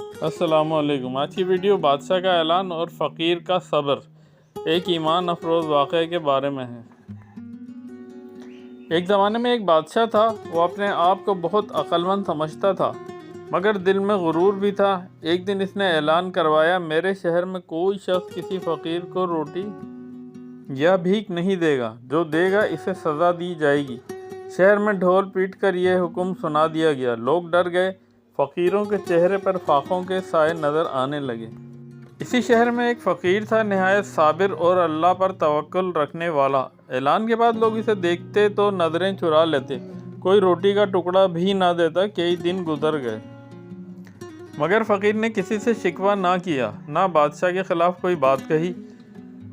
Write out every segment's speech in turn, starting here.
السلام علیکم۔ آج کی ویڈیو بادشاہ کا اعلان اور فقیر کا صبر، ایک ایمان افروز واقعے کے بارے میں ہے۔ ایک زمانے میں ایک بادشاہ تھا۔ وہ اپنے آپ کو بہت عقل مند سمجھتا تھا، مگر دل میں غرور بھی تھا۔ ایک دن اس نے اعلان کروایا، میرے شہر میں کوئی شخص کسی فقیر کو روٹی یا بھیک نہیں دے گا، جو دے گا اسے سزا دی جائے گی۔ شہر میں ڈھول پیٹ کر یہ حکم سنا دیا گیا۔ لوگ ڈر گئے، فقیروں کے چہرے پر فاقوں کے سائے نظر آنے لگے۔ اسی شہر میں ایک فقیر تھا، نہایت صابر اور اللہ پر توکل رکھنے والا۔ اعلان کے بعد لوگ اسے دیکھتے تو نظریں چرا لیتے، کوئی روٹی کا ٹکڑا بھی نہ دیتا۔ کئی دن گزر گئے، مگر فقیر نے کسی سے شکوہ نہ کیا، نہ بادشاہ کے خلاف کوئی بات کہی۔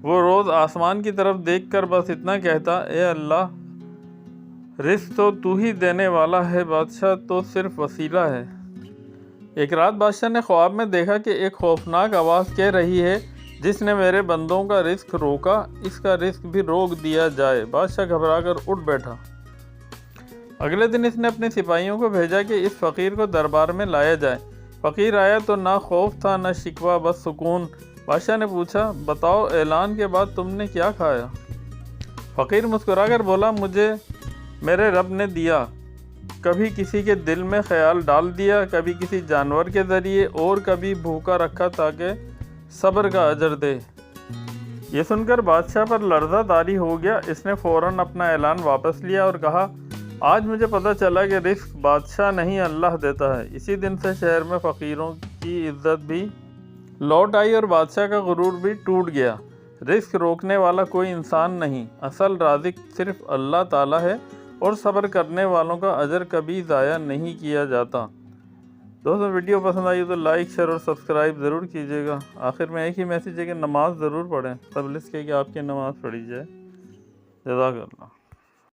وہ روز آسمان کی طرف دیکھ کر بس اتنا کہتا، اے اللہ، رزق تو تو ہی دینے والا ہے، بادشاہ تو صرف وسیلہ ہے۔ ایک رات بادشاہ نے خواب میں دیکھا کہ ایک خوفناک آواز کہہ رہی ہے، جس نے میرے بندوں کا رزق روکا، اس کا رزق بھی روک دیا جائے۔ بادشاہ گھبرا کر اٹھ بیٹھا۔ اگلے دن اس نے اپنے سپاہیوں کو بھیجا کہ اس فقیر کو دربار میں لایا جائے۔ فقیر آیا تو نہ خوف تھا نہ شکوہ، بس سکون۔ بادشاہ نے پوچھا، بتاؤ اعلان کے بعد تم نے کیا کھایا؟ فقیر مسکرا کر بولا، مجھے میرے رب نے دیا، کبھی کسی کے دل میں خیال ڈال دیا، کبھی کسی جانور کے ذریعے، اور کبھی بھوکا رکھا تاکہ صبر کا اجر دے۔ یہ سن کر بادشاہ پر لرزہ طاری ہو گیا۔ اس نے فوراً اپنا اعلان واپس لیا اور کہا، آج مجھے پتہ چلا کہ رزق بادشاہ نہیں اللہ دیتا ہے۔ اسی دن سے شہر میں فقیروں کی عزت بھی لوٹ آئی اور بادشاہ کا غرور بھی ٹوٹ گیا۔ رزق روکنے والا کوئی انسان نہیں، اصل رازق صرف اللہ تعالیٰ ہے، اور صبر کرنے والوں کا اجر کبھی ضائع نہیں کیا جاتا۔ دوستوں، ویڈیو پسند آئی تو لائک، شیئر اور سبسکرائب ضرور کیجیے گا۔ آخر میں ایک ہی میسیج ہے کہ نماز ضرور پڑھیں، قبل اس کے کہ آپ کی نماز پڑھی جائے۔ جزاک اللہ۔